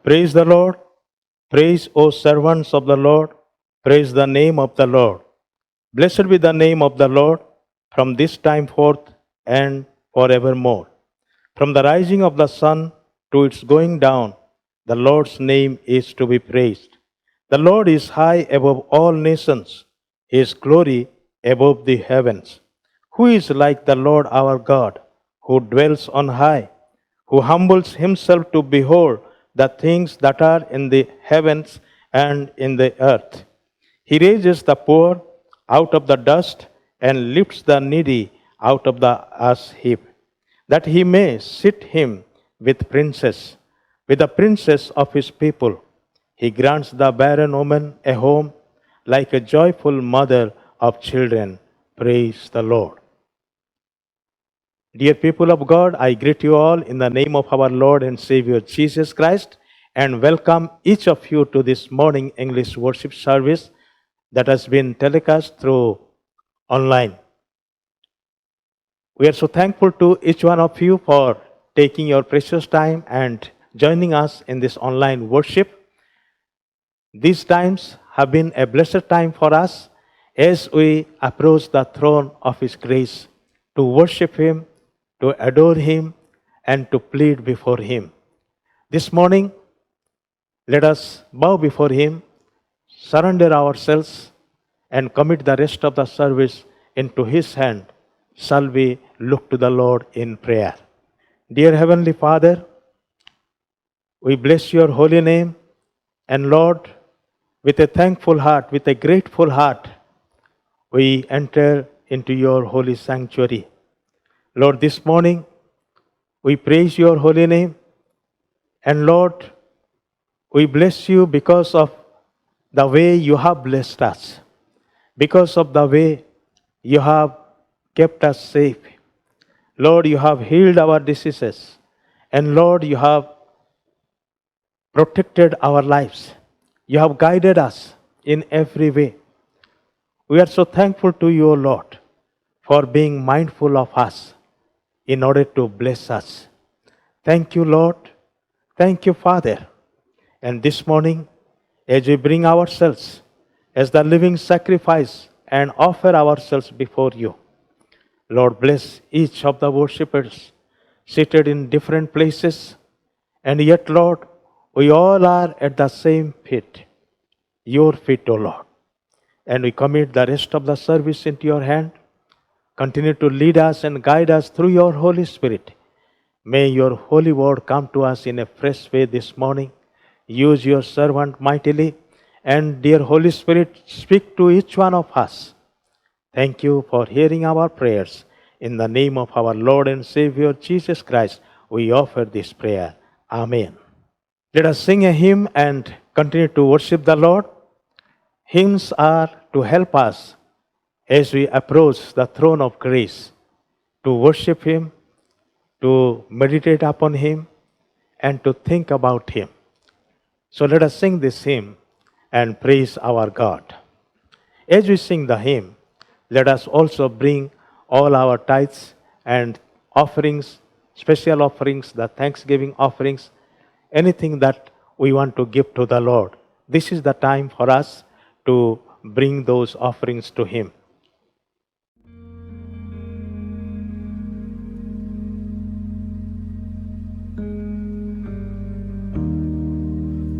Praise the Lord. Praise, O servants of the Lord. Praise the name of the Lord. Blessed be the name of the Lord from this time forth and forevermore. From the rising of the sun to its going down, the Lord's name is to be praised. The Lord is high above all nations, his glory above the heavens. Who is like the Lord our God, who dwells on high, who humbles himself to behold the things that are in the heavens and in the earth? He raises the poor out of the dust and lifts the needy out of the ash heap, that he may sit him with the princes of his people. He grants the barren woman a home like a joyful mother of children. Praise the Lord. Dear people of God, I greet you all in the name of our Lord and Savior Jesus Christ and welcome each of you to this morning English worship service that has been telecast through online. We are so thankful to each one of you for taking your precious time and joining us in this online worship. These times have been a blessed time for us as we approach the throne of His grace to worship Him, to adore Him, and to plead before Him. This morning, let us bow before Him, surrender ourselves, and commit the rest of the service into His hand. Shall we look to the Lord in prayer? Dear Heavenly Father, we bless your holy name, and Lord, with a thankful heart, with a grateful heart, we enter into your holy sanctuary. Lord, this morning, we praise your holy name, and Lord, we bless you because of the way you have blessed us, because of the way you have kept us safe. Lord, you have healed our diseases, and Lord, you have protected our lives. You have guided us in every way. We are so thankful to you, O Lord, for being mindful of us in order to bless us. Thank you, Lord. Thank you, Father. And this morning, as we bring ourselves as the living sacrifice and offer ourselves before you, Lord, bless each of the worshippers seated in different places. And yet, Lord, we all are at the same feet, your feet, O Lord. And we commit the rest of the service into your hand. Continue to lead us and guide us through your Holy Spirit. May your holy word come to us in a fresh way this morning. Use your servant mightily. And dear Holy Spirit, speak to each one of us. Thank you for hearing our prayers. In the name of our Lord and Savior Jesus Christ, we offer this prayer. Amen. Let us sing a hymn and continue to worship the Lord. Hymns are to help us as we approach the throne of grace, to worship Him, to meditate upon Him, and to think about Him. So let us sing this hymn and praise our God. As we sing the hymn, let us also bring all our tithes and offerings, special offerings, the thanksgiving offerings, anything that we want to give to the Lord. This is the time for us to bring those offerings to Him.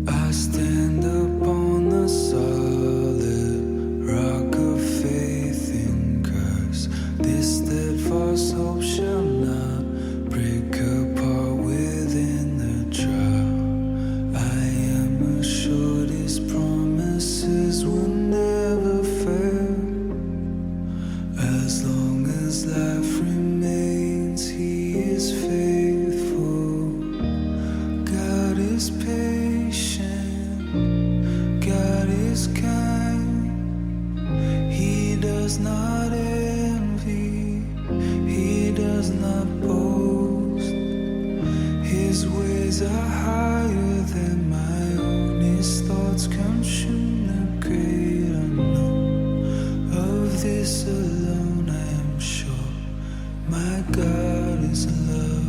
I stand upon the solid rock of faith in Christ. This steadfast hope shall not break apart within the trial. I am assured His promises will never fail. As long as life remains, He is faithful. God is patient. God is kind. He does not envy. He does not boast. His ways are higher than my own. His thoughts consume the great unknown. Of this alone I am sure. My God is love.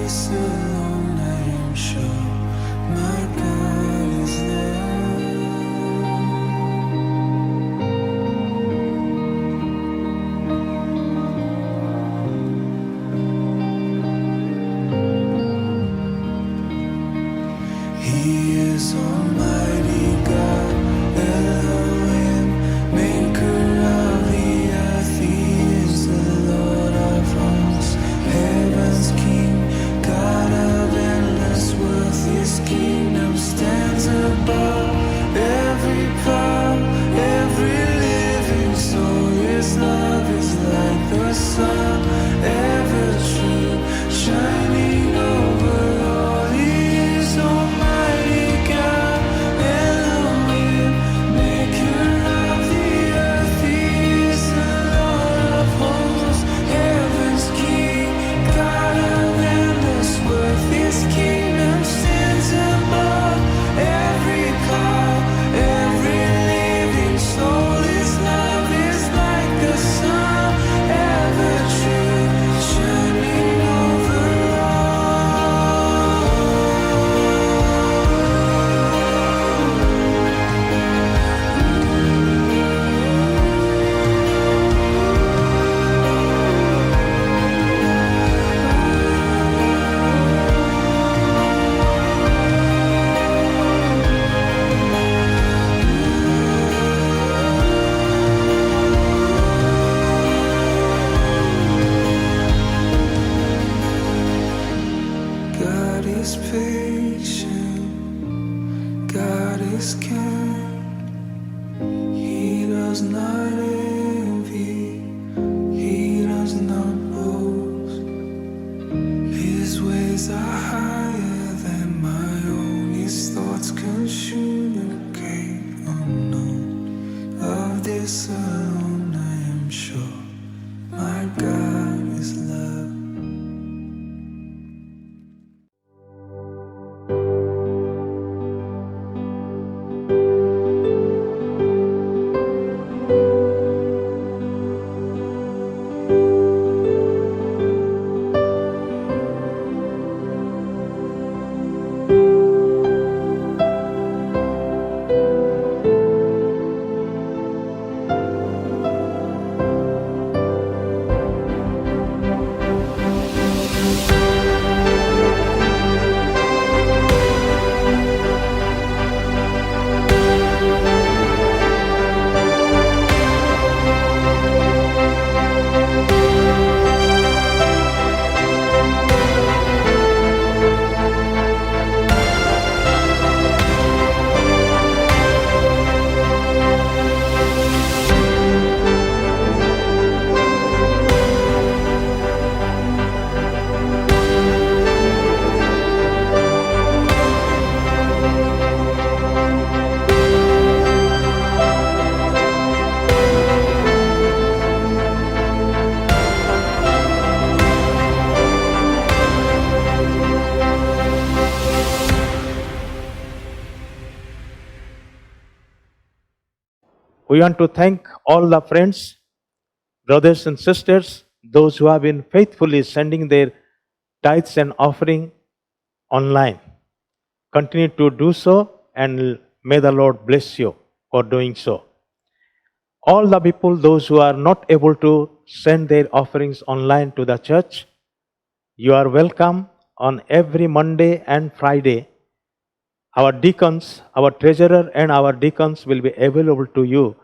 this alone I am sure. My God is love. He is Almighty God, Elohim, maker of the earth. He is the Lord of hosts, heaven's King, God of endless worth. His kingdom stands above every power, every living soul. His love is like the sun, ever true, shining over all. He is Almighty God, Elohim, maker of the earth. He is the Lord of hosts, heaven's King, God of endless worth. His kingdom stands above every power, every living soul. His love is like the sun, ever true, shining over God is patient, God is kind. He does not envy, He does not boast. His ways are higher than my own, His thoughts communicate unknown. Of this alone I am sure, my God is love. We want to thank all the friends, brothers and sisters, those who have been faithfully sending their tithes and offering online. Continue to do so, and may the Lord bless you for doing so. All the people, those who are not able to send their offerings online to the church, you are welcome on every Monday and Friday. Our deacons, our treasurer and our deacons will be available to you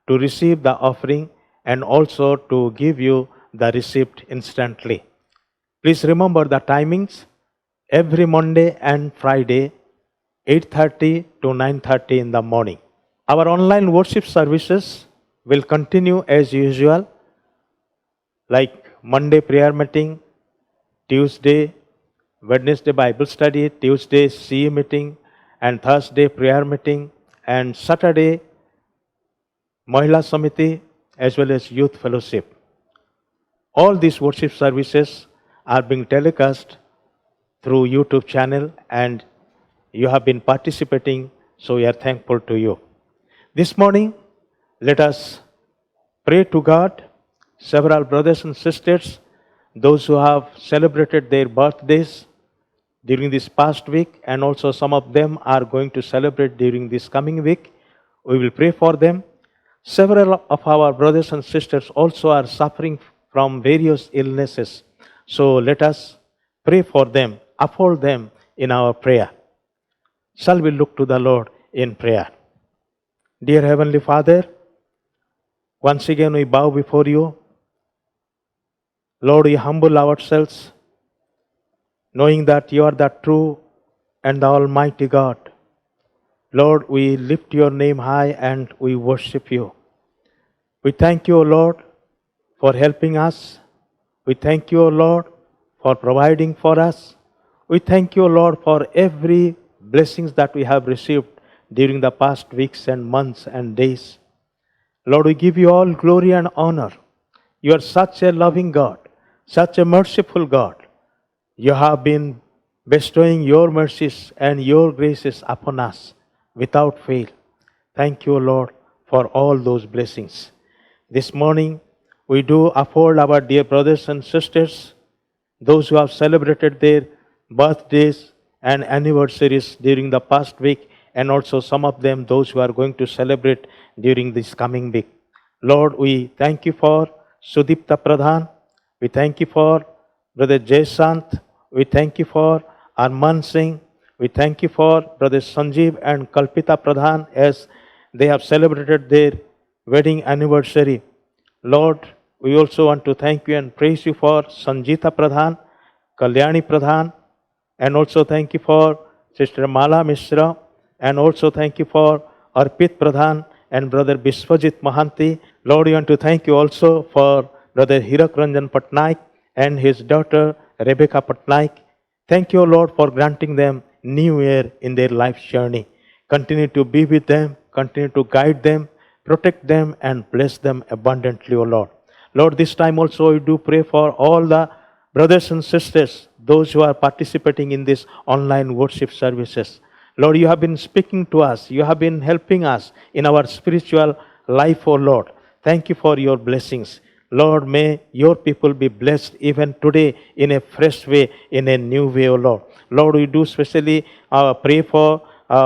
to receive the offering and also to give you the receipt instantly. Please remember the timings: every Monday and Friday, 8:30 to 9:30 in the morning. Our online worship services will continue as usual, like Monday prayer meeting, Tuesday, Wednesday Bible study, Tuesday CE meeting, and Thursday prayer meeting, and Saturday Mahila Samiti as well as Youth Fellowship. All these worship services are being telecast through YouTube channel, and you have been participating, so we are thankful to you. This morning, let us pray to God. Several brothers and sisters, those who have celebrated their birthdays, during this past week, and also some of them are going to celebrate during this coming week. We will pray for them. Several of our brothers and sisters also are suffering from various illnesses. So let us pray for them, uphold them in our prayer. Shall we look to the Lord in prayer? Dear Heavenly Father, once again we bow before you. Lord, we humble ourselves, knowing that you are the true and the Almighty God. Lord, we lift your name high and we worship you. We thank you, O Lord, for helping us. We thank you, O Lord, for providing for us. We thank you, O Lord, for every blessings that we have received during the past weeks and months and days. Lord, we give you all glory and honor. You are such a loving God, such a merciful God. You have been bestowing your mercies and your graces upon us without fail. Thank you, Lord, for all those blessings. This morning, we do uphold our dear brothers and sisters, those who have celebrated their birthdays and anniversaries during the past week, and also some of them, those who are going to celebrate during this coming week. Lord, we thank you for Sudipta Pradhan. We thank you for Brother Jaysant. We thank you for Arman Singh. We thank you for Brother Sanjeev and Kalpita Pradhan as they have celebrated their wedding anniversary. Lord, we also want to thank you and praise you for Sanjita Pradhan, Kalyani Pradhan, and also thank you for Sister Mala Mishra, and also thank you for Arpit Pradhan and Brother Biswajit Mahanti. Lord, we want to thank you also for Brother Hirak Ranjan Patnaik and his daughter Rebecca Patnaik. Thank you, Lord, for granting them new year in their life's journey. Continue to be with them, continue to guide them, protect them, and bless them abundantly, O Lord. Lord, this time also we do pray for all the brothers and sisters, those who are participating in this online worship services. Lord, you have been speaking to us. You have been helping us in our spiritual life, O Lord. Thank you for your blessings. Lord, may your people be blessed even today in a fresh way, in a new way, O Lord. Lord, we do especially pray for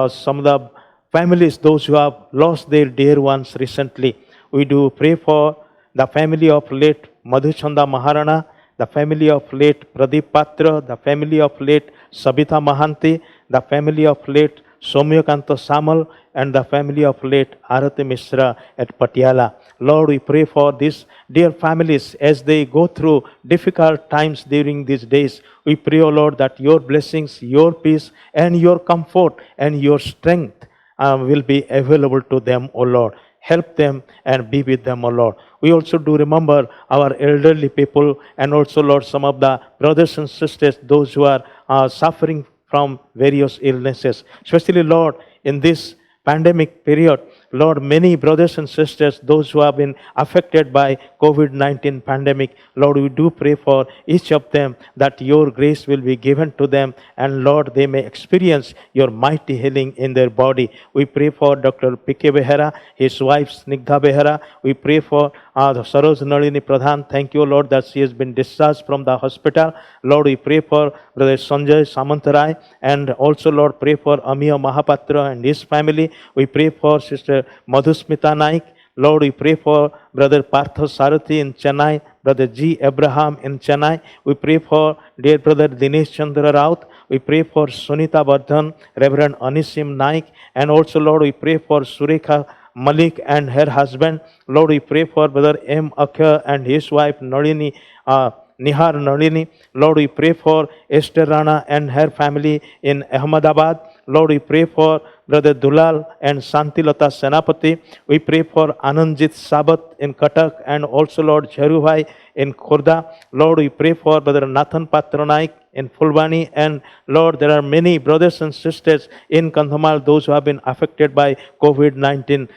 some of the families, those who have lost their dear ones recently. We do pray for the family of late Madhuchanda Maharana, the family of late Pradeep Patra, the family of late Sabita Mahanti, the family of late Somyakanta Samal, and the family of late Arati Mishra at Patiala. Lord, we pray for these dear families as they go through difficult times during these days. We pray, O Lord, that your blessings, your peace, and your comfort and your strength will be available to them, O Lord. Help them and be with them, O Lord. We also do remember our elderly people and also, Lord, some of the brothers and sisters, those who are suffering from various illnesses. Especially, Lord, in this pandemic period, Lord, many brothers and sisters, those who have been affected by COVID-19 pandemic, Lord, we do pray for each of them that your grace will be given to them, and Lord, they may experience your mighty healing in their body. We pray for Dr. P.K. Behera, his wife Snigdha Behera. We pray for Saroj Nalini Pradhan. Thank you, Lord, that she has been discharged from the hospital. Lord, we pray for Brother Sanjay Samantarai, and also, Lord, pray for Amiya Mahapatra and his family. We pray for Sister Madhusmita Naik. Lord, we pray for Brother Partha Sarathi in Chennai, Brother G. Abraham in Chennai. We pray for dear Brother Dinesh Chandra Raut. We pray for Sunita Bardhan, Reverend Anisim Naik, and also, Lord, we pray for Surekha Malik and her husband. Lord, we pray for Brother M. Akhya and his wife Nalini, Nihar Nalini. Lord, we pray for Esther Rana and her family in Ahmedabad. Lord, we pray for Brother Dulal and Santilata Senapati. We pray for Anandjit Sabat in Katak and also, Lord, Jharubhai in Khurda. Lord, we pray for Brother Nathan Patranaik in Fulbani, and Lord, there are many brothers and sisters in Kandhamal, those who have been affected by COVID-19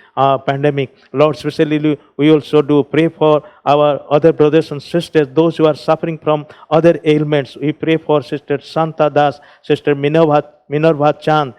pandemic. Lord, especially we also do pray for our other brothers and sisters, those who are suffering from other ailments. We pray for Sister Santa Das, Sister Minerva Chand,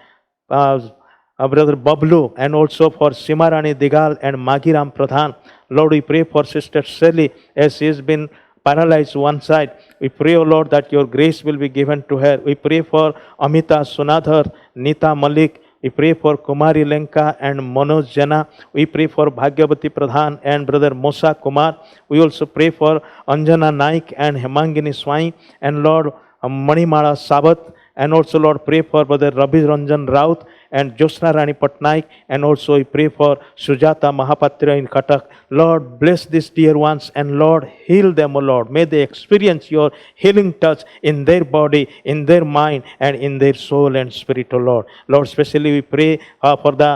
Brother Bablu, and also for Simarani Digal and Magiram Pradhan. Lord, we pray for Sister Sally as she has been paralyzed one side. We pray, O Lord, that your grace will be given to her. We pray for Amita Sunadhar, Nita Malik. We pray for Kumari Lenka and Manoj Jana. We pray for Bhagyavati Pradhan and Brother Mosa Kumar. We also pray for Anjana Naik and Hemangini Swai and Lord Manimala Sabat. And also, Lord, pray for Brother Rabi Ranjan Raut and Josna Rani Patnaik. And also, we pray for Sujata Mahapatra in Katak. Lord, bless these dear ones and Lord, heal them, O Lord. May they experience your healing touch in their body, in their mind, and in their soul and spirit, O Lord. Lord, especially we pray for the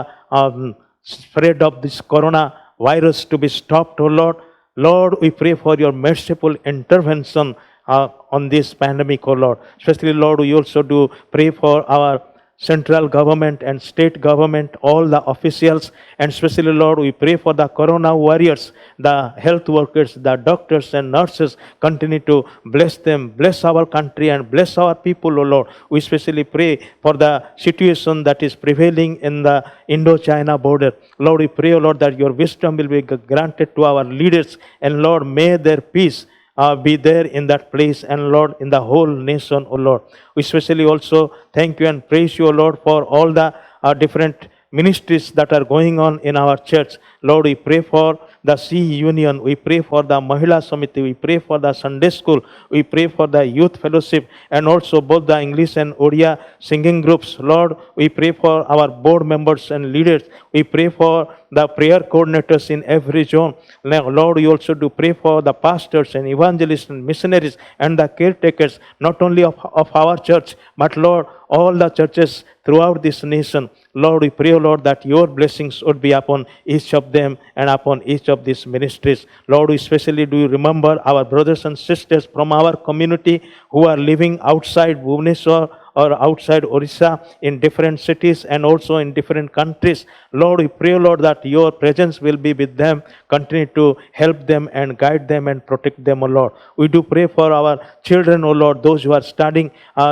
spread of this corona virus to be stopped, O Lord. Lord, we pray for your merciful intervention on this pandemic, O Lord. Especially, Lord, we also do pray for our central government and state government, all the officials, and especially, Lord, we pray for the corona warriors, the health workers, the doctors and nurses. Continue to bless them, bless our country and bless our people, O Lord. We especially pray for the situation that is prevailing in the Indo-China border. Lord, we pray, O Lord, that your wisdom will be granted to our leaders, and Lord, may their peace be there in that place, and Lord, in the whole nation, O Lord. We especially also thank you and praise you, O Lord, for all the different ministries that are going on in our church. Lord, we pray for the C Union, we pray for the Mahila Samiti, we pray for the Sunday School, we pray for the Youth Fellowship, and also both the English and Odia singing groups. Lord, we pray for our board members and leaders. We pray for the prayer coordinators in every zone. Lord, we also do pray for the pastors and evangelists and missionaries and the caretakers, not only of our church, but Lord, all the churches throughout this nation. Lord, we pray, Lord, that your blessings would be upon each of them and upon each of these ministries. Lord, we especially do remember our brothers and sisters from our community who are living outside Bhubaneswar or outside Orissa in different cities and also in different countries. Lord, we pray, Lord, that your presence will be with them. Continue to help them and guide them and protect them, O Lord. We do pray for our children, O Lord, those who are studying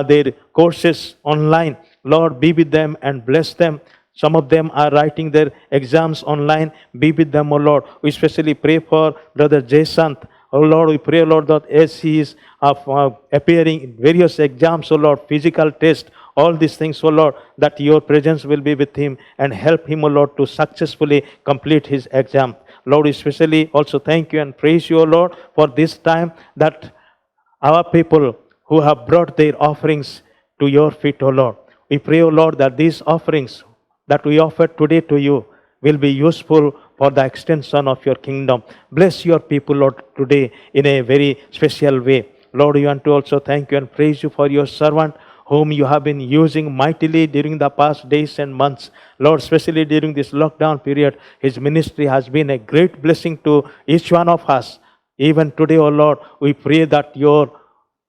their courses online. Lord, be with them and bless them. Some of them are writing their exams online. Be with them, O Lord. We especially pray for Brother Jaysant. Oh Lord, we pray, Lord, that as he is appearing in various exams, O Lord, physical tests, all these things, O Lord, that your presence will be with him and help him, O Lord, to successfully complete his exam. Lord, especially also thank you and praise you, O Lord, for this time that our people who have brought their offerings to your feet, O Lord. We pray, O Lord, that these offerings that we offer today to you will be useful for the extension of your kingdom. Bless your people, Lord, today in a very special way. Lord, we want to also thank you and praise you for your servant whom you have been using mightily during the past days and months. Lord, especially during this lockdown period, his ministry has been a great blessing to each one of us. Even today, O Lord, we pray that your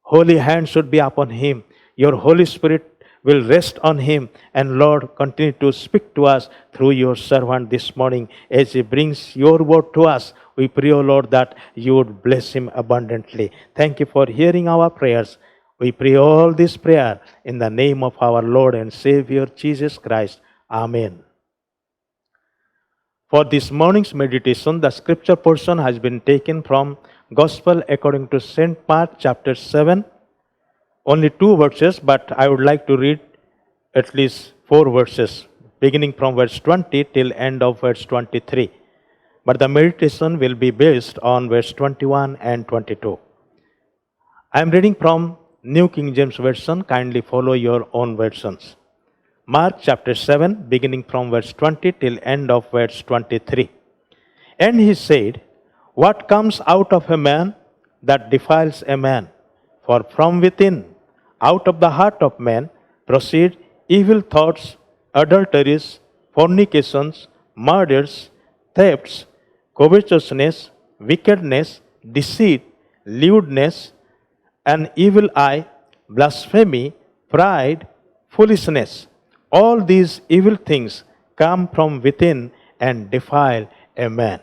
holy hand should be upon him. Your Holy Spirit will rest on him. And Lord, continue to speak to us through your servant this morning as he brings your word to us. We pray, O Lord, that you would bless him abundantly. Thank you for hearing our prayers. We pray all this prayer in the name of our Lord and Savior Jesus Christ. Amen. For this morning's meditation, the scripture portion has been taken from Gospel according to St. Mark chapter 7. Only 2 verses, but I would like to read at least 4 verses, beginning from verse 20 till end of verse 23. But the meditation will be based on verse 21 and 22. I am reading from New King James Version. Kindly follow your own versions. Mark chapter 7, beginning from verse 20 till end of verse 23. And he said, what comes out of a man that defiles a man? For from within, out of the heart of man, proceed evil thoughts, adulteries, fornications, murders, thefts, covetousness, wickedness, deceit, lewdness, an evil eye, blasphemy, pride, foolishness. All these evil things come from within and defile a man.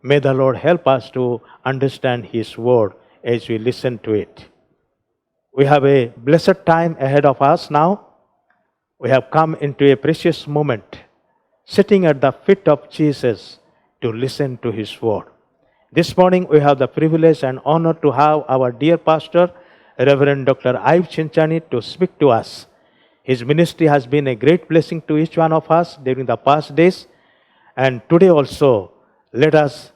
May the Lord help us to understand his word as we listen to it. We have a blessed time ahead of us now. We have come into a precious moment, sitting at the feet of Jesus to listen to his word. This morning we have the privilege and honor to have our dear pastor, Reverend Dr. Ive Chinchani, to speak to us. His ministry has been a great blessing to each one of us during the past days. And today also, let us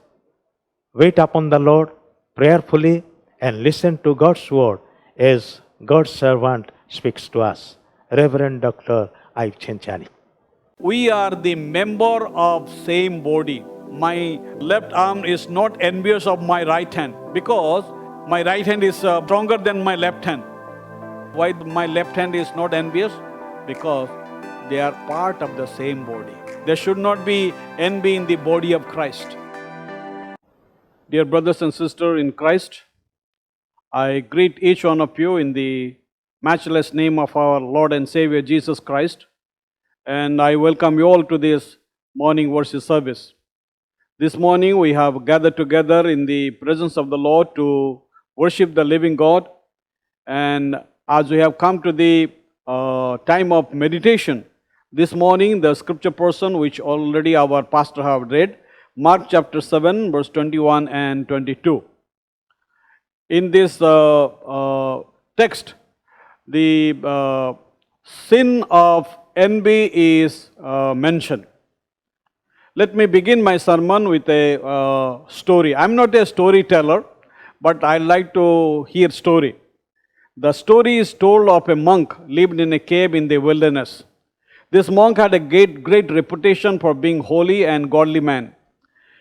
wait upon the Lord prayerfully and listen to God's word as God's servant speaks to us. Reverend Dr. Ive Chinchani. We are the member of same body. My left arm is not envious of my right hand because my right hand is stronger than my left hand. Why my left hand is not envious? Because they are part of the same body. There should not be envy in the body of Christ. Dear brothers and sisters in Christ, I greet each one of you in the matchless name of our Lord and Savior Jesus Christ. And I welcome you all to this morning worship service. This morning we have gathered together in the presence of the Lord to worship the living God. And as we have come to the time of meditation, this morning the scripture portion which already our pastor have read, Mark chapter 7 verse 21 and 22. In this text, the sin of envy is mentioned. Let me begin my sermon with a story. I'm not a storyteller, but I like to hear story. The story is told of a monk lived in a cave in the wilderness. This monk had a great reputation for being holy and godly man.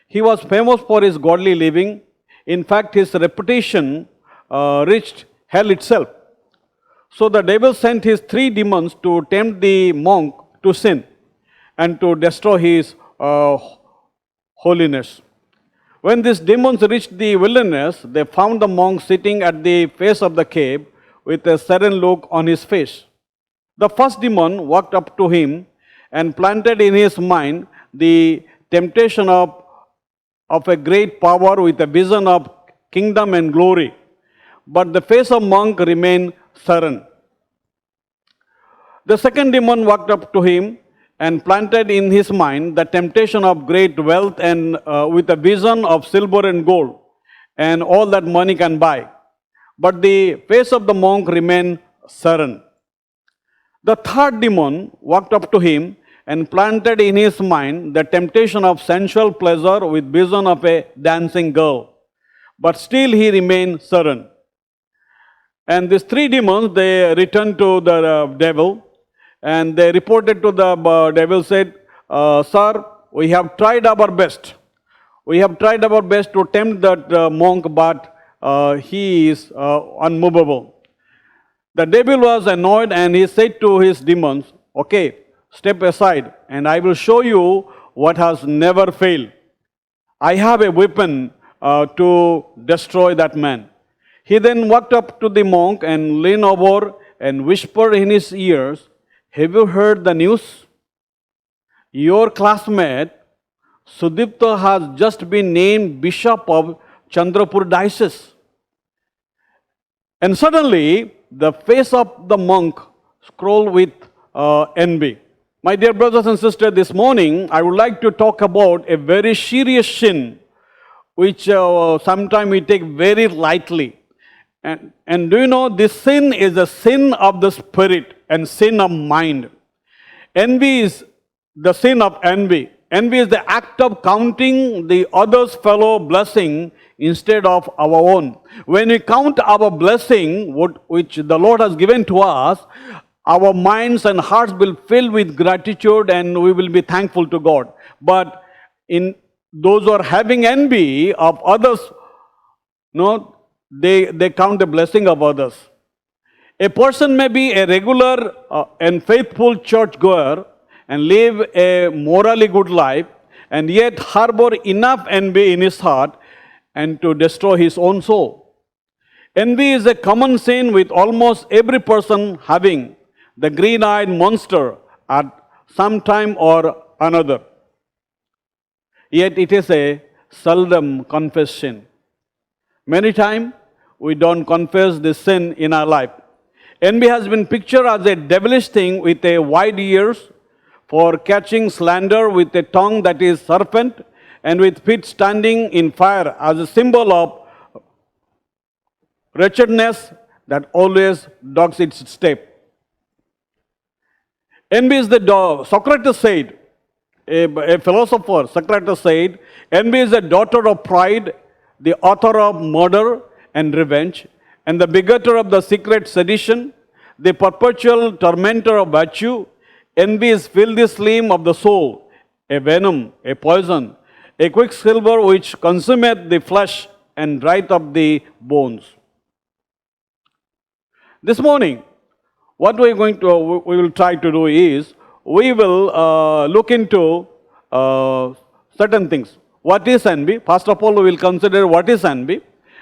He was famous for his godly living. In fact, his reputation reached hell itself. So the devil sent his 3 demons to tempt the monk to sin and to destroy his holiness. When these demons reached the wilderness, they found the monk sitting at the face of the cave with a serene look on his face. The first demon walked up to him and planted in his mind the temptation of a great power with a vision of kingdom and glory. But the face of monk remained serene. The second demon walked up to him and planted in his mind the temptation of great wealth and with a vision of silver and gold and all that money can buy. But the face of the monk remained serene. The third demon walked up to him and planted in his mind the temptation of sensual pleasure with vision of a dancing girl. But still he remained serene. And these 3 demons, they returned to the devil and they reported to the devil, said, Sir, we have tried our best. We have tried our best to tempt that monk, but he is unmovable. The devil was annoyed and he said to his demons, okay, step aside and I will show you what has never failed. I have a weapon to destroy that man. He then walked up to the monk and leaned over and whispered in his ears, have you heard the news? Your classmate Sudipta has just been named Bishop of Chandrapur Diocese. And suddenly, the face of the monk scrolled with envy. My dear brothers and sisters, this morning I would like to talk about a very serious sin which sometimes we take very lightly. And do you know, this sin is a sin of the spirit and sin of mind. Envy is the sin of envy. Envy is the act of counting the other's fellow blessing instead of our own. When we count our blessing, which the Lord has given to us, our minds and hearts will fill with gratitude and we will be thankful to God. But in those who are having envy of others, no, they count the blessing of others. A person may be a regular and faithful churchgoer and live a morally good life and yet harbor enough envy in his heart and to destroy his own soul. Envy is a common sin with almost every person having the green-eyed monster at some time or another. Yet it is a seldom confessed sin. Many times we don't confess this sin in our life. Envy has been pictured as a devilish thing with a wide ears for catching slander with a tongue that is serpent and with feet standing in fire as a symbol of wretchedness that always dogs its step. Envy is the dog. Socrates said, a philosopher, Socrates said, envy is the daughter of pride, the author of murder and revenge, and the begetter of the secret sedition, the perpetual tormentor of virtue. Envy is filthy slime of the soul, a venom, a poison, a quicksilver which consumeth the flesh and dryeth up the bones. This morning, what we will try to do is, we will look into certain things. What is envy? First of all, we will consider what is envy,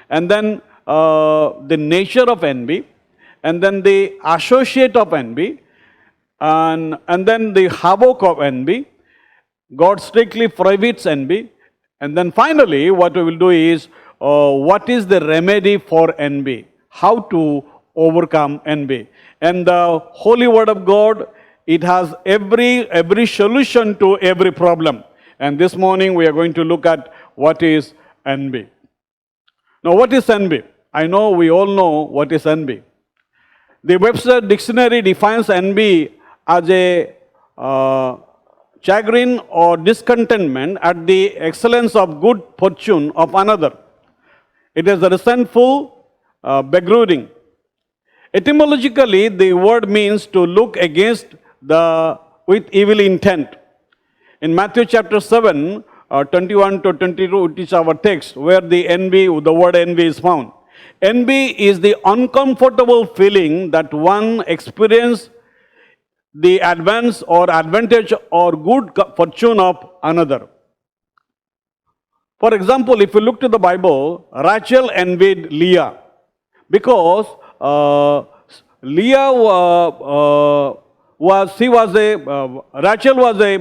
and then the nature of envy, and then the associate of envy, and then the havoc of envy. God strictly prohibits envy. And then finally, what we will do is, what is the remedy for envy? How to overcome envy? And the Holy Word of God, it has every solution to every problem. And this morning we are going to look at what is envy. Now, what is envy? I know we all know what is envy. The Webster Dictionary defines envy as a chagrin or discontentment at the excellence of good fortune of another. It is a resentful begrudging. Etymologically, the word means to look against with evil intent. In Matthew chapter 7, 21 to 22, it is our text where the word envy is found. Envy is the uncomfortable feeling that one experiences the advance or advantage or good fortune of another. For example, if you look to the Bible, Rachel envied Leah because Rachel was a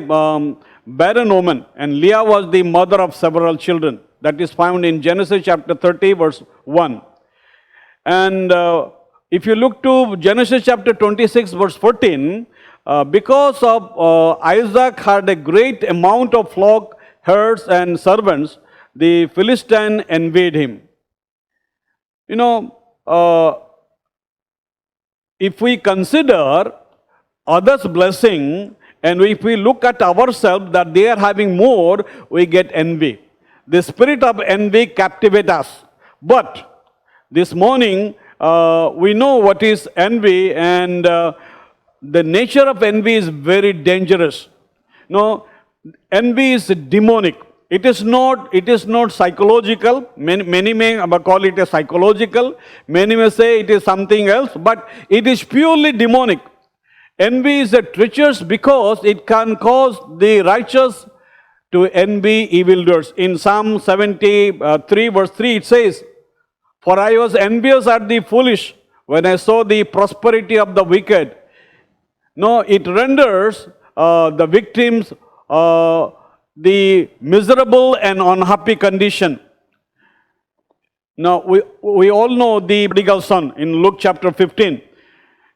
barren woman, and Leah was the mother of several children. That is found in Genesis chapter 30, verse 1. And if you look to Genesis chapter 26, verse 14, because of Isaac had a great amount of flock, herds, and servants, the Philistine envied him. You know, if we consider others' blessing, and if we look at ourselves that they are having more, we get envy. The spirit of envy captivates us. But this morning, we know what is envy, and the nature of envy is very dangerous. No, envy is demonic. It is not psychological. Many may call it a psychological. Many may say it is something else, but it is purely demonic. Envy is treacherous because it can cause the righteous to envy evildoers. In Psalm 73 verse 3 it says, "For I was envious at the foolish when I saw the prosperity of the wicked." No, it renders the victims the miserable and unhappy condition. Now, we all know the prodigal son in Luke chapter 15.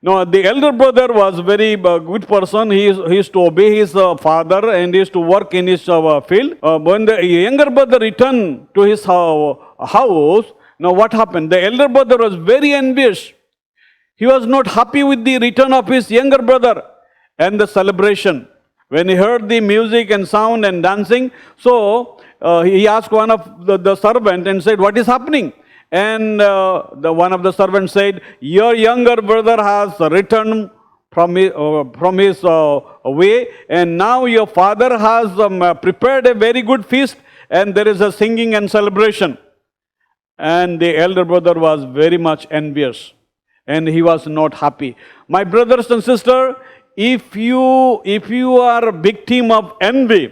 Now, the elder brother was very good person. He used to obey his father and he used to work in his field. When the younger brother returned to his house, now what happened? The elder brother was very envious. He was not happy with the return of his younger brother and the celebration. When he heard the music and sound and dancing, so he asked one of the servant and said, "What is happening?" And one of the servants said, "Your younger brother has returned from his way, and now your father has prepared a very good feast, and there is a singing and celebration." And the elder brother was very much envious, and he was not happy. My brothers and sisters, if you are a victim of envy,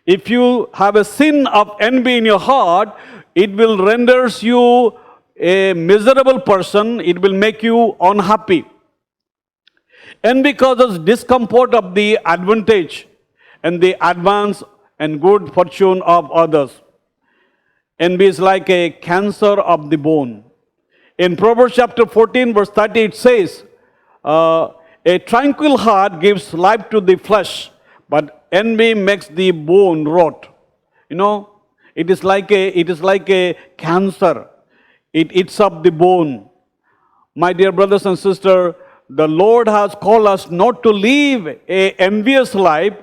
if you have a sin of envy in your heart, it will render you a miserable person. It will make you unhappy. Envy causes discomfort of the advantage and the advance and good fortune of others. Envy is like a cancer of the bone. In Proverbs chapter 14, verse 30, it says, "A tranquil heart gives life to the flesh, but envy makes the bone rot." You know, it is like a cancer. It eats up the bone. My dear brothers and sisters, the Lord has called us not to live a envious life,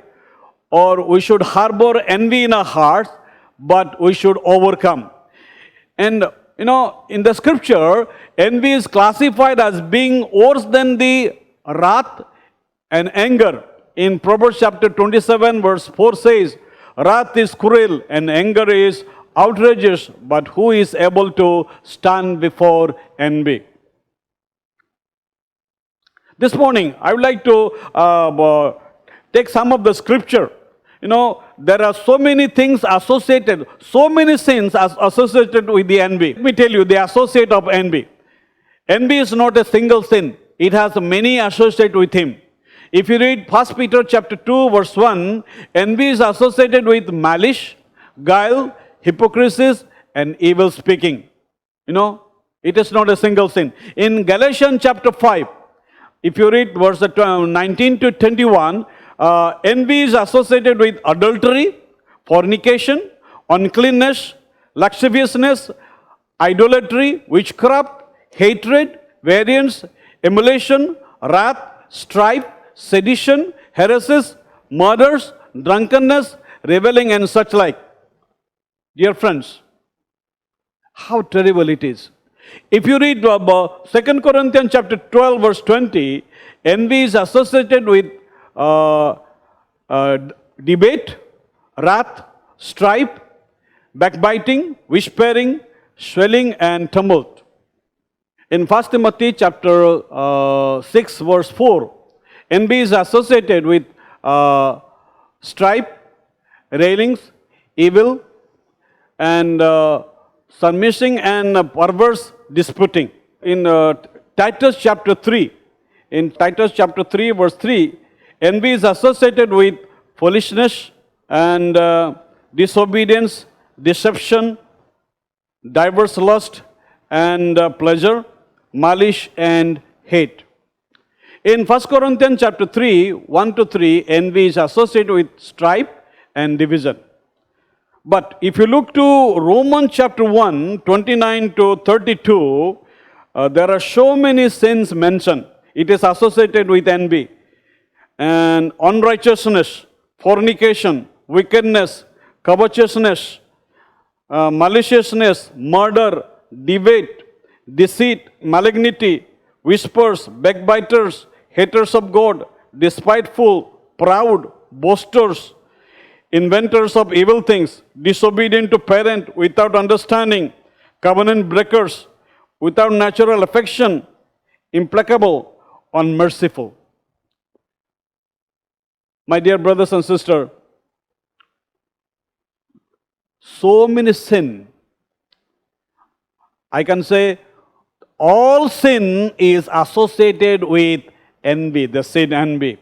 or we should harbor envy in our hearts, but we should overcome. And you know, in the scripture, envy is classified as being worse than the wrath and anger. In Proverbs chapter 27, verse 4 says, wrath is cruel and anger is outrageous, but who is able to stand before envy? This morning, I would like to take some of the scripture. You know, there are so many things associated, so many sins associated with the envy. Let me tell you the associate of envy. Envy is not a single sin. It has many associated with him. If you read 1 Peter chapter 2, verse 1, envy is associated with malice, guile, hypocrisy, and evil speaking. You know, it is not a single sin. In Galatians chapter 5, if you read verse 19 to 21, envy is associated with adultery, fornication, uncleanness, lasciviousness, idolatry, witchcraft, hatred, variance, emulation, wrath, strife, sedition, heresies, murders, drunkenness, reveling, and such like. Dear friends, how terrible it is. If you read 2 Corinthians chapter 12, verse 20, envy is associated with debate, wrath, strife, backbiting, whispering, swelling, and tumult. In 1 Timothy chapter 6, verse 4, envy is associated with strife, railings, evil, and submitting and perverse disputing. In Titus chapter 3, verse 3, envy is associated with foolishness and disobedience, deception, diverse lust and pleasure, malice and hate. In 1 Corinthians chapter 3, 1 to 3, envy is associated with strife and division. But if you look to Romans chapter 1, 29 to 32, there are so many sins mentioned. It is associated with envy and unrighteousness, fornication, wickedness, covetousness, maliciousness, murder, debate, deceit, malignity, whispers, backbiters, haters of God, despiteful, proud, boasters, inventors of evil things, disobedient to parent, without understanding, covenant breakers, without natural affection, implacable, unmerciful. My dear brothers and sisters, so many sin. I can say all sin is associated with envy, the sin envy.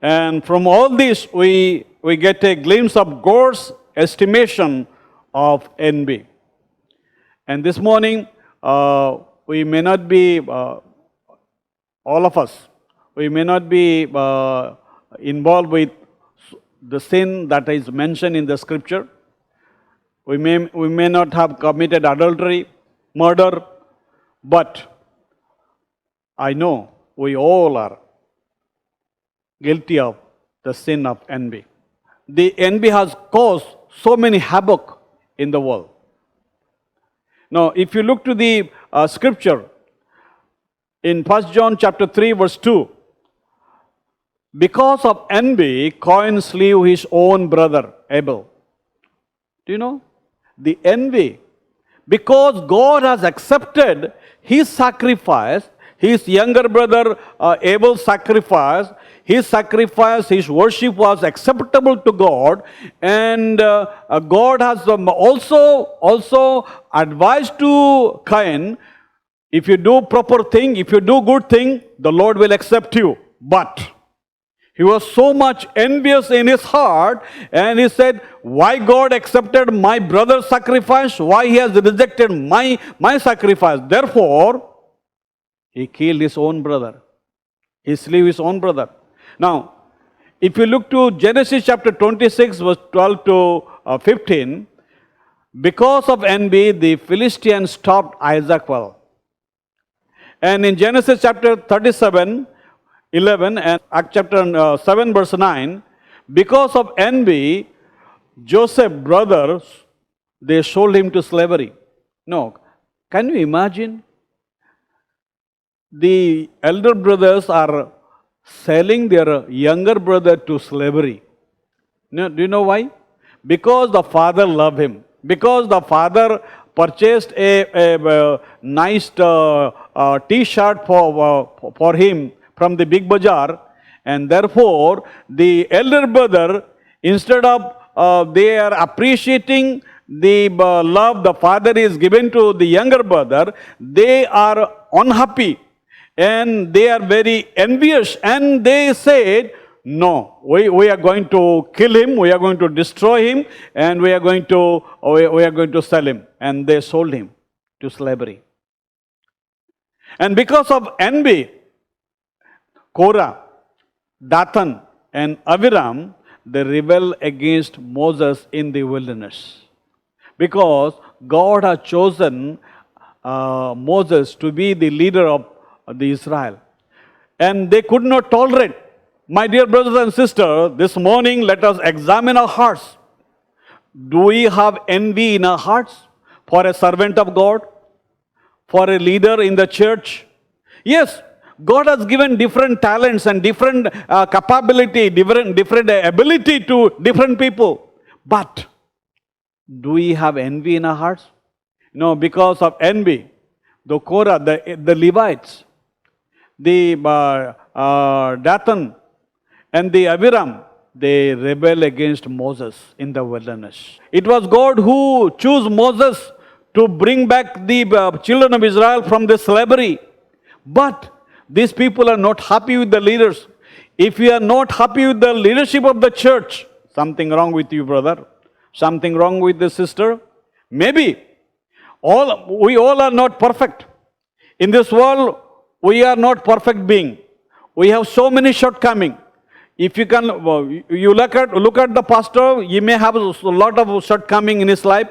And from all this, we get a glimpse of God's estimation of envy. And this morning, we may not be, all of us, we may not be involved with the sin that is mentioned in the scripture. We may not have committed adultery, murder, but I know we all are guilty of the sin of envy. The envy has caused so many havoc in the world. Now, if you look to the scripture in 1 John chapter 3, verse 2, because of envy, Cain slew his own brother Abel. Do you know? The envy. Because God has accepted his sacrifice, his younger brother Abel's sacrifice, his worship was acceptable to God, and God has also advised to Cain, if you do proper thing, if you do good thing, the Lord will accept you. But he was so much envious in his heart, and he said, why God accepted my brother's sacrifice? Why he has rejected my sacrifice? Therefore, he killed his own brother. He slew his own brother. Now, if you look to Genesis chapter 26, verse 12 to 15, because of envy, the Philistines stopped Isaac well. And in Genesis chapter 37, 11 and Act chapter 7 verse 9, because of envy, Joseph's brothers, they sold him to slavery. No, can you imagine? The elder brothers are selling their younger brother to slavery. No, do you know why? Because the father loved him. Because the father purchased a nice t-shirt for him from the big bazaar, and therefore the elder brother, instead of they are appreciating the love the father is given to the younger brother, they are unhappy and they are very envious, and they said, no, we are going to kill him, we are going to destroy him, and we are going to sell him. And they sold him to slavery. And because of envy, Korah, Dathan, and Abiram, they rebel against Moses in the wilderness. Because God had chosen Moses to be the leader of the Israel. And they could not tolerate. My dear brothers and sisters, this morning let us examine our hearts. Do we have envy in our hearts for a servant of God? For a leader in the church? Yes, God has given different talents and different capability, different ability to different people. But do we have envy in our hearts? No, because of envy, the Korah, the Levites, the Dathan, and the Abiram, they rebel against Moses in the wilderness. It was God who chose Moses to bring back the children of Israel from the slavery. But these people are not happy with the leaders. If you are not happy with the leadership of the church, something wrong with you, brother. Something wrong with the sister. Maybe. We all are not perfect. In this world, we are not perfect being. We have so many shortcomings. If you can, you look at the pastor, he may have a lot of shortcomings in his life.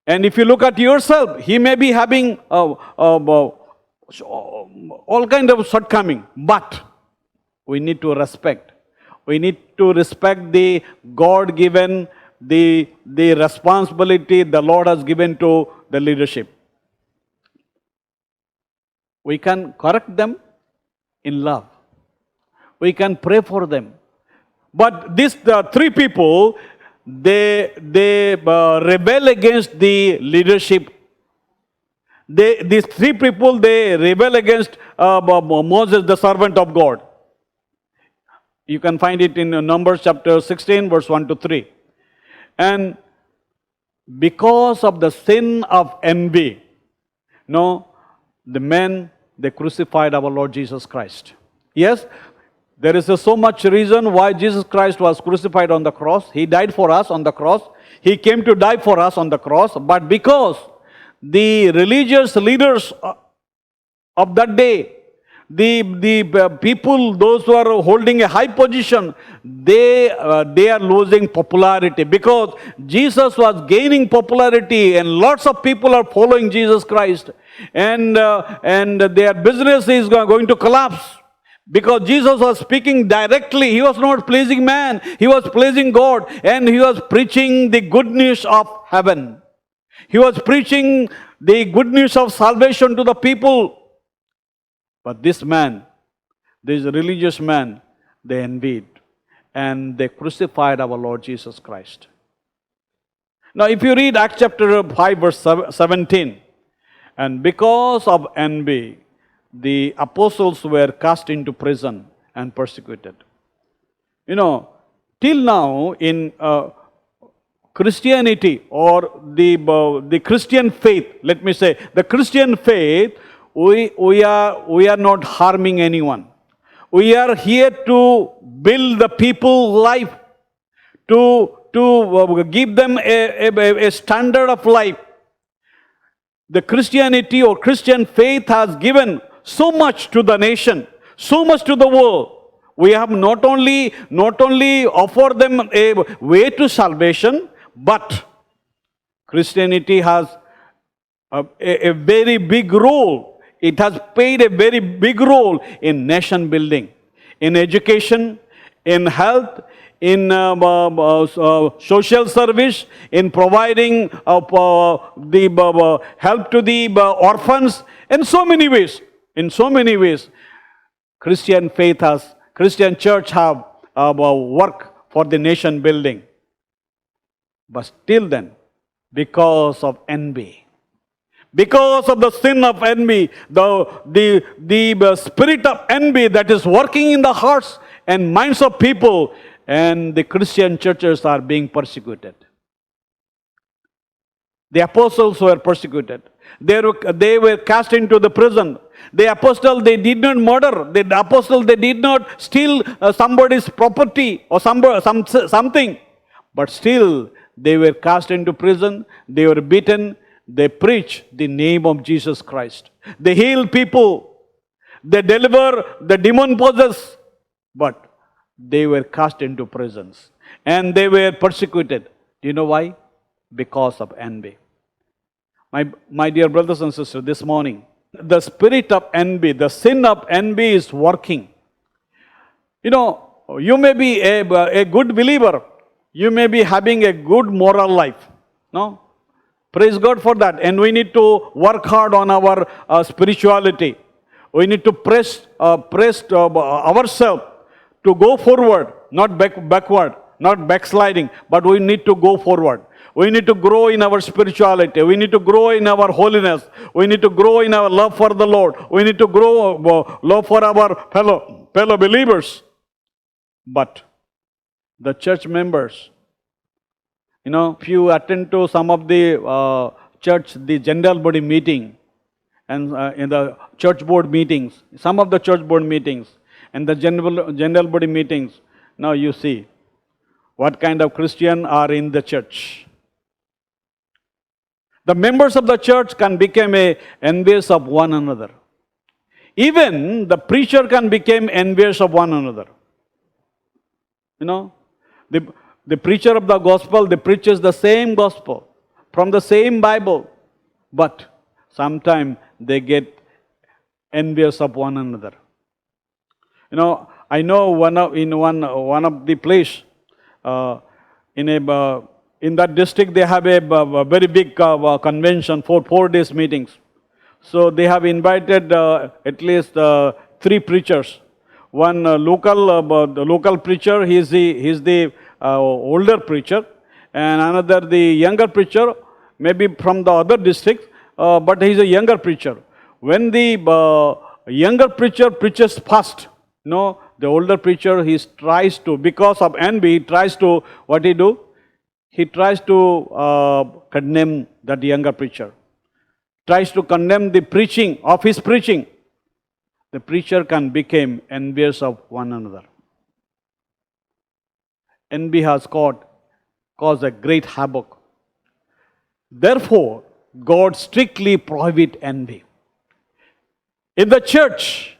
And if you look at yourself, he may be having all kind of shortcomings. But we need to respect. We need to respect the God-given, the responsibility the Lord has given to the leadership. We can correct them in love. We can pray for them. But these three people, they rebel against the leadership. These three people, they rebel against Moses, the servant of God. You can find it in Numbers chapter 16, verse 1 to 3. And because of the sin of envy, the men, they crucified our Lord Jesus Christ. Yes, there is so much reason why Jesus Christ was crucified on the cross. He died for us on the cross. He came to die for us on the cross. But because the religious leaders of that day, the people, those who are holding a high position, they are losing popularity, because Jesus was gaining popularity and lots of people are following Jesus Christ, and their business is going to collapse, because Jesus was speaking directly. He was not pleasing man, he was pleasing God, and he was preaching the good news of heaven. He was preaching the good news of salvation to the people. But this man, this religious man, they envied and they crucified our Lord Jesus Christ. Now, if you read Acts chapter 5, verse 17, and because of envy, the apostles were cast into prison and persecuted. Till now in Christianity, or the Christian faith, let me say, the Christian faith, we are not harming anyone. We are here to build the people's life, to give them a standard of life. The Christianity or Christian faith has given so much to the nation, so much to the world. We have not only offered them a way to salvation, But Christianity has a very big role. It has played a very big role in nation building, in education, in health, in social service, in providing the help to the orphans, in so many ways. In so many ways, Christian faith has, Christian church have work for the nation building. But still then, because of envy, because of the sin of envy, the spirit of envy that is working in the hearts and minds of people, and the Christian churches are being persecuted. The apostles were persecuted. They were cast into the prison. The apostle, they did not murder. The apostle, they did not steal somebody's property or something. But still, they were cast into prison. They were beaten. They preach the name of Jesus Christ. They heal people. They deliver the demon possessed. But they were cast into prisons. And they were persecuted. Do you know why? Because of envy. My dear brothers and sisters, this morning, the spirit of envy, the sin of envy is working. You know, you may be a good believer. You may be having a good moral life. No? Praise God for that. And we need to work hard on our spirituality. We need to press ourselves to go forward, not backward, not backsliding, but we need to go forward. We need to grow in our spirituality. We need to grow in our holiness. We need to grow in our love for the Lord. We need to grow love for our fellow believers. But the church members, you know, if you attend to some of the church, the general body meeting, and in the church board meetings, some of the church board meetings, and the general body meetings, now you see what kind of Christian are in the church. The members of the church can become envious of one another. Even the preacher can become envious of one another. You know, the preacher of the gospel, they preaches the same gospel from the same Bible, but sometimes they get envious of one another. You know, I know one of the place in that district, they have a very big convention for 4 days meetings. So they have invited at least 3 preachers. One the local preacher, he's the older preacher, and another the younger preacher, maybe from the other district, but he's a younger preacher. When the younger preacher preaches fast, no, the older preacher, he tries to, because of envy, he tries to, what he do? He tries to condemn that younger preacher. Tries to condemn the preaching of his preaching. The preacher can become envious of one another. Envy has caused a great havoc. Therefore, God strictly prohibits envy. In the church,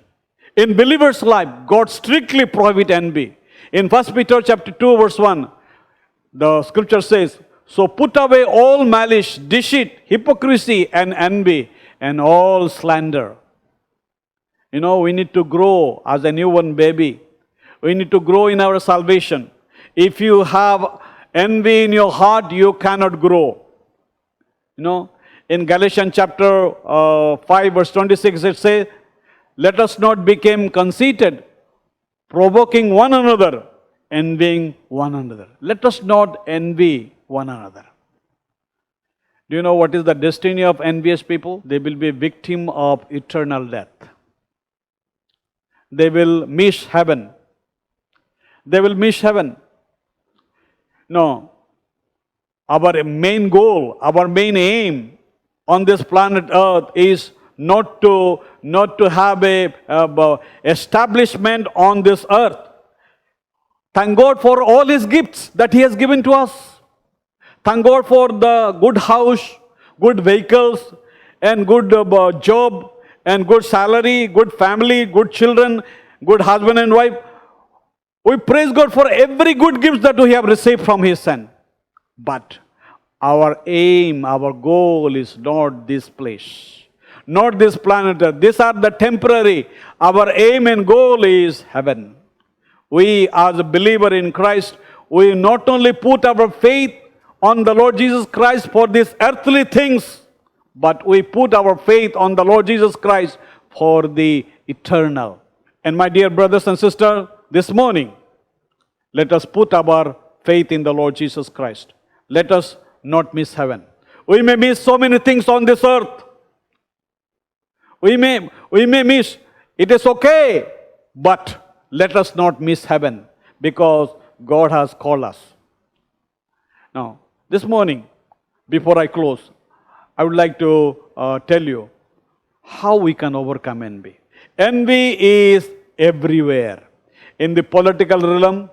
in believers' life, God strictly prohibits envy. In 1 Peter chapter 2, verse 1, the scripture says, "So put away all malice, deceit, hypocrisy, and envy, and all slander." You know, we need to grow as a newborn baby. We need to grow in our salvation. If you have envy in your heart, you cannot grow. You know, in Galatians chapter 5, verse 26, it says, "Let us not become conceited, provoking one another, envying one another." Let us not envy one another. Do you know what is the destiny of envious people? They will be victim of eternal death. They will miss heaven. They will miss heaven. No. Our main goal, our main aim on this planet Earth is not to have a establishment on this earth. Thank God for all His gifts that He has given to us. Thank God for the good house, good vehicles, and good job, and good salary, good family, good children, good husband and wife. We praise God for every good gift that we have received from His Son. But Our aim, our goal is not this place, not this planet Earth. These are the temporary. Our aim and goal is heaven. We, as a believer in Christ, we not only put our faith on the Lord Jesus Christ for these earthly things, but we put our faith on the Lord Jesus Christ for the eternal. And my dear brothers and sisters, this morning, let us put our faith in the Lord Jesus Christ. Let us not miss heaven. We may miss so many things on this earth. We may miss. It is okay, but let us not miss heaven because God has called us. Now, this morning, before I close, I would like to tell you how we can overcome envy. Envy is everywhere. In the political realm,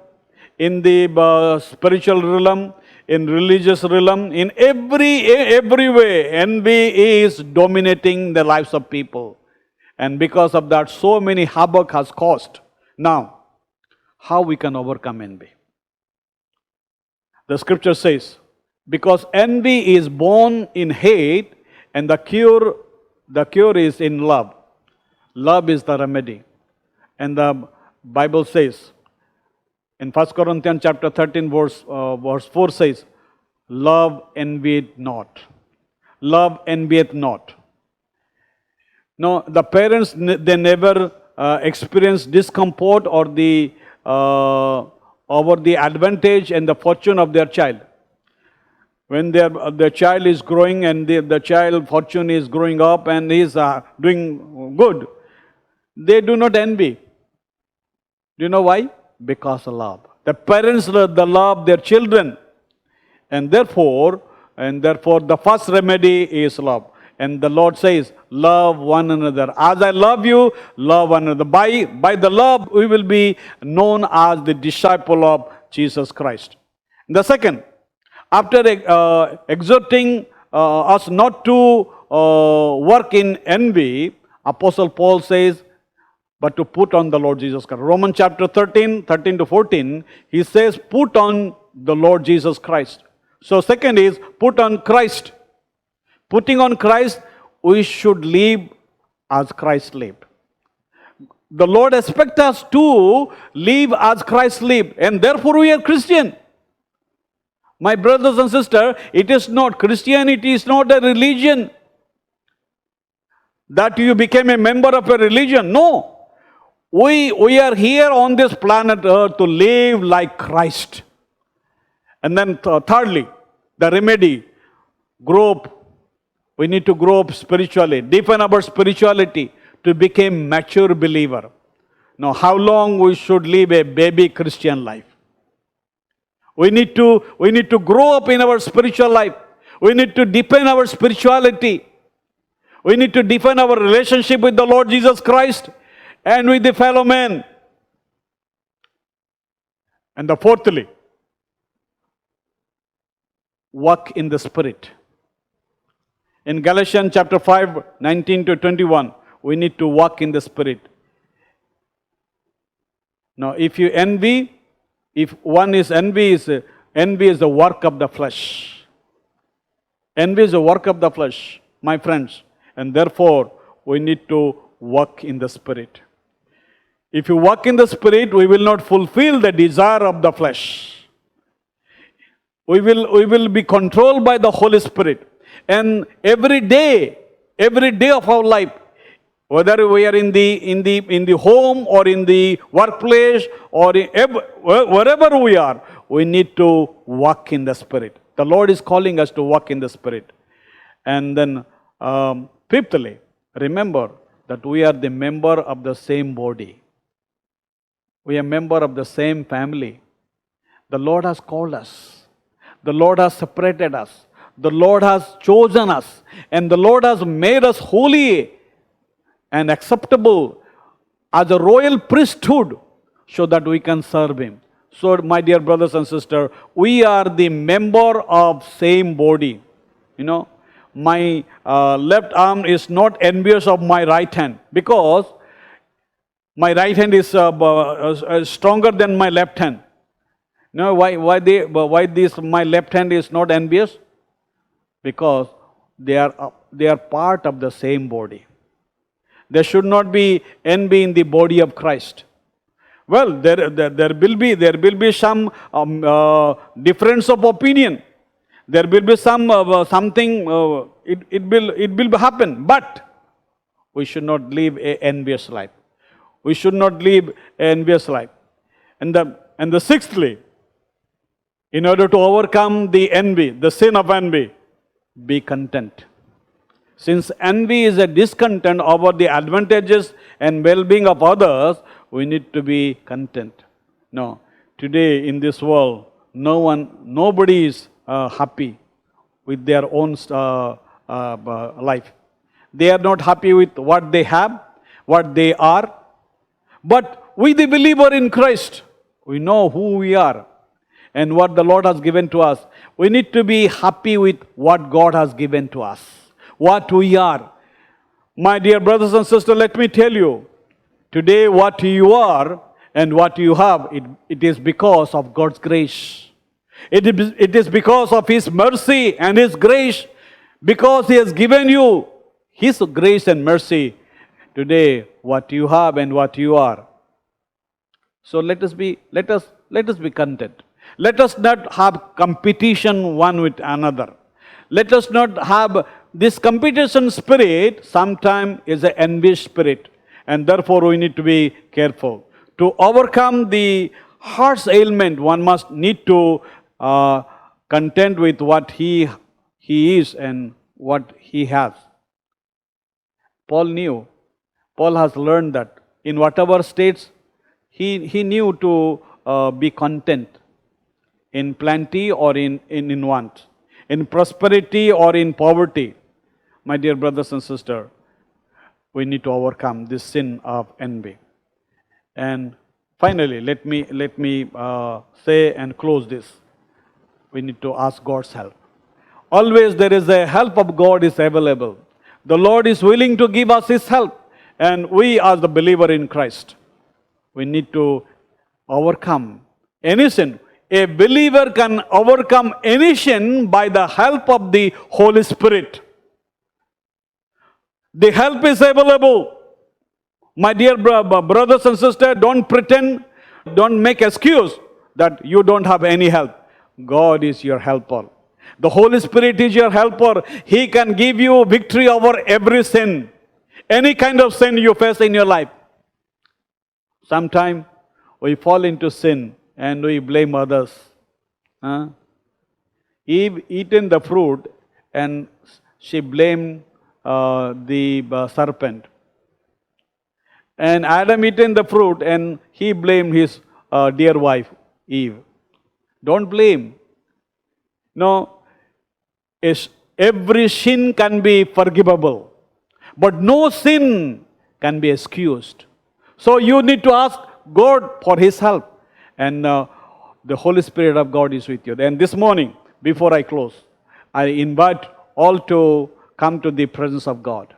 in the spiritual realm, in religious realm, in every way, envy is dominating the lives of people. And because of that, so many havoc has caused. Now, how we can overcome envy? The scripture says, because envy is born in hate, and the cure is in love. Love is the remedy. And the Bible says, in 1 Corinthians chapter 13, verse 4 says, love envieth not. Love envieth not. No, the parents, they never experience discomfort or the over the advantage and the fortune of their child. When their child is growing and the child fortune is growing up and he is doing good, they do not envy. Do you know why? Because of love. The parents love their children, and therefore the first remedy is love. And the Lord says, love one another. As I love you, love one another. By the love, we will be known as the disciple of Jesus Christ. The second, after exhorting us not to work in envy, Apostle Paul says, but to put on the Lord Jesus Christ. Romans chapter 13 to 14, he says, put on the Lord Jesus Christ. So second is, put on Christ. Putting on Christ, we should live as Christ lived. The Lord expects us to live as Christ lived, and therefore we are Christian. My brothers and sisters, it is not, Christianity is not a religion that you became a member of a religion. No. We are here on this planet Earth to live like Christ. And then thirdly, the remedy, grow up. We need to grow up spiritually, deepen our spirituality to become mature believer. Now, how long we should live a baby Christian life? We need to grow up in our spiritual life. We need to deepen our spirituality. We need to deepen our relationship with the Lord Jesus Christ and with the fellow men. And the fourthly, walk in the Spirit. In Galatians chapter 5, 19 to 21, we need to walk in the Spirit. Now, if you envy, if one is envy is the work of the flesh. Envy is the work of the flesh, my friends. And therefore, we need to walk in the Spirit. If you walk in the Spirit, we will not fulfill the desire of the flesh. We will be controlled by the Holy Spirit. And every day of our life, whether we are in the home or in the workplace or wherever we are, we need to walk in the Spirit. The Lord is calling us to walk in the Spirit. And then fifthly, remember that we are the member of the same body. We are member of the same family. The Lord has called us. The Lord has separated us. The Lord has chosen us. And the Lord has made us holy and acceptable as a royal priesthood so that we can serve Him. So, my dear brothers and sisters, we are the member of same body. You know, my left arm is not envious of my right hand because my right hand is stronger than my left hand. You know why my left hand is not envious? because they are part of the same body. There should not be envy in the body of Christ. Well, there will be some difference of opinion. There will be some something. It will happen. But we should not live an envious life. We should not live an envious life. And the sixthly, in order to overcome the envy, the sin of envy, be content. Since envy is a discontent over the advantages and well-being of others, we need to be content. No, today in this world, nobody is happy with their own life. They are not happy with what they have, what they are. But we, the believer in Christ, we know who we are and what the Lord has given to us. We need to be happy with what God has given to us, what we are. My dear brothers and sisters, let me tell you, today what you are and what you have, it is because of God's grace. It is because of His mercy and His grace, because He has given you His grace and mercy. Today, what you have and what you are. So let us be content. Let us not have competition one with another. Let us not have this competition spirit. Sometimes is an envious spirit, and therefore we need to be careful. To overcome the heart's ailment, one must need to content with what he is and what he has. Paul has learned that in whatever states he knew to be content, in plenty or in want, in prosperity or in poverty. My dear brothers and sisters, we need to overcome this sin of envy. And finally, let me say and close this. We need to ask God's help. Always there is a help of God is available. The Lord is willing to give us His help. And we as the believer in Christ, we need to overcome any sin. A believer can overcome any sin by the help of the Holy Spirit. The help is available. My dear brothers and sisters, don't pretend, don't make excuse that you don't have any help. God is your helper. The Holy Spirit is your helper. He can give you victory over every sin. Any kind of sin you face in your life. Sometimes we fall into sin and we blame others. Eve eaten the fruit and she blamed the serpent. And Adam eaten the fruit and he blamed his dear wife, Eve. Don't blame. No, every sin can be forgivable, but no sin can be excused. So you need to ask God for His help, and the Holy Spirit of God is with you. And this morning, before I close, I invite all to come to the presence of God.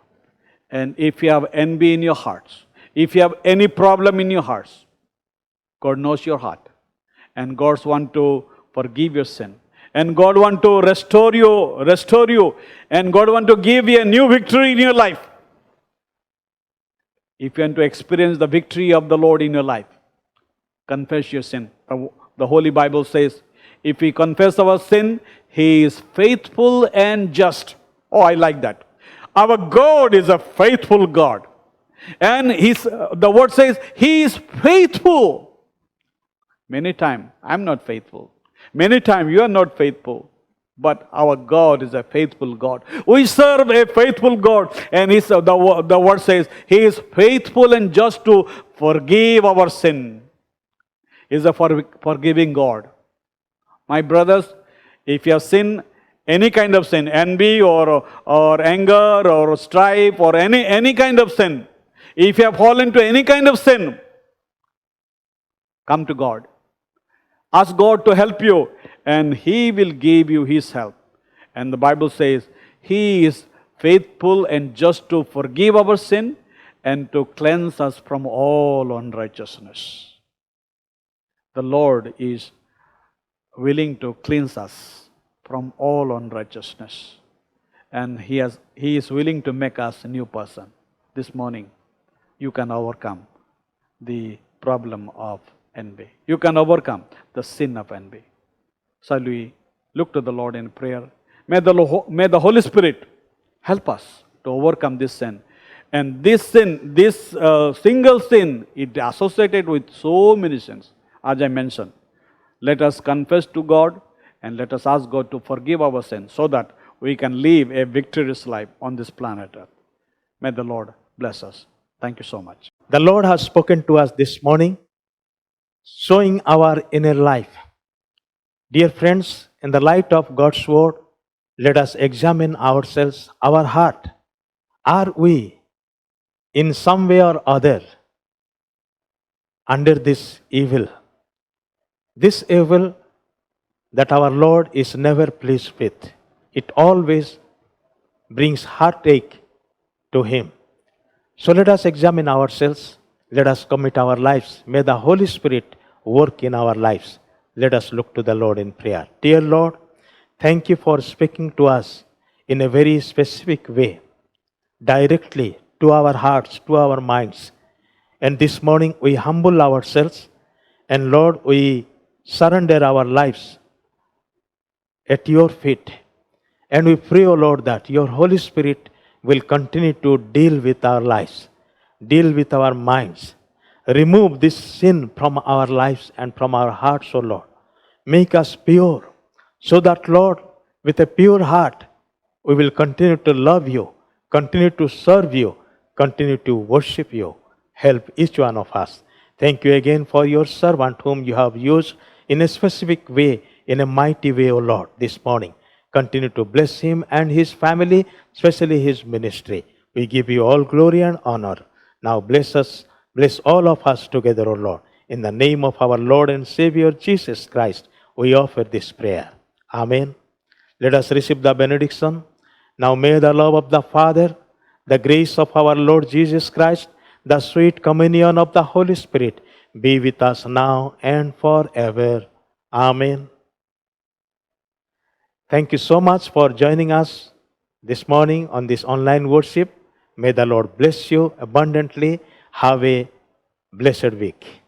And if you have envy in your hearts, if you have any problem in your hearts, God knows your heart. And God wants to forgive your sin. And God wants to restore you. And God wants to give you a new victory in your life. If you want to experience the victory of the Lord in your life, confess your sin. The Holy Bible says, if we confess our sin, He is faithful and just. Oh, I like that. Our God is a faithful God. And the word says, He is faithful. Many times, I'm not faithful. Many times, you are not faithful. But our God is a faithful God. We serve a faithful God. And the word says, He is faithful and just to forgive our sin. He is a forgiving God. My brothers, if you have sinned, any kind of sin, envy or anger or strife or any kind of sin, if you have fallen into any kind of sin, come to God. Ask God to help you, and He will give you His help. And the Bible says, He is faithful and just to forgive our sin and to cleanse us from all unrighteousness. The Lord is willing to cleanse us from all unrighteousness. and He is willing to make us a new person. This morning, you can overcome the problem of envy. You can overcome the sin of envy. Shall we look to the Lord in prayer? May the Holy Spirit help us to overcome this sin. And this sin, this single sin, it associated with so many sins, as I mentioned. Let us confess to God and let us ask God to forgive our sins so that we can live a victorious life on this planet Earth. May the Lord bless us. Thank you so much. The Lord has spoken to us this morning, showing our inner life. Dear friends, in the light of God's word, let us examine ourselves, our heart. Are we, in some way or other, under this evil? This evil that our Lord is never pleased with. It always brings heartache to Him. So let us examine ourselves. Let us commit our lives. May the Holy Spirit work in our lives. Let us look to the Lord in prayer. Dear Lord, thank you for speaking to us in a very specific way, directly to our hearts, to our minds. And this morning we humble ourselves, and Lord, we surrender our lives at your feet. And we pray, O Lord, that your Holy Spirit will continue to deal with our lives, deal with our minds. Remove this sin from our lives and from our hearts, O Lord. Make us pure, so that, Lord, with a pure heart, we will continue to love you, continue to serve you, continue to worship you. Help each one of us. Thank you again for your servant whom you have used in a specific way, in a mighty way, O Lord, this morning. Continue to bless him and his family, especially his ministry. We give you all glory and honor. Now bless us, bless all of us together, O Lord. In the name of our Lord and Savior Jesus Christ, we offer this prayer. Amen. Let us receive the benediction. Now may the love of the Father, the grace of our Lord Jesus Christ, the sweet communion of the Holy Spirit be with us now and forever. Amen. Thank you so much for joining us this morning on this online worship. May the Lord bless you abundantly. Have a blessed week.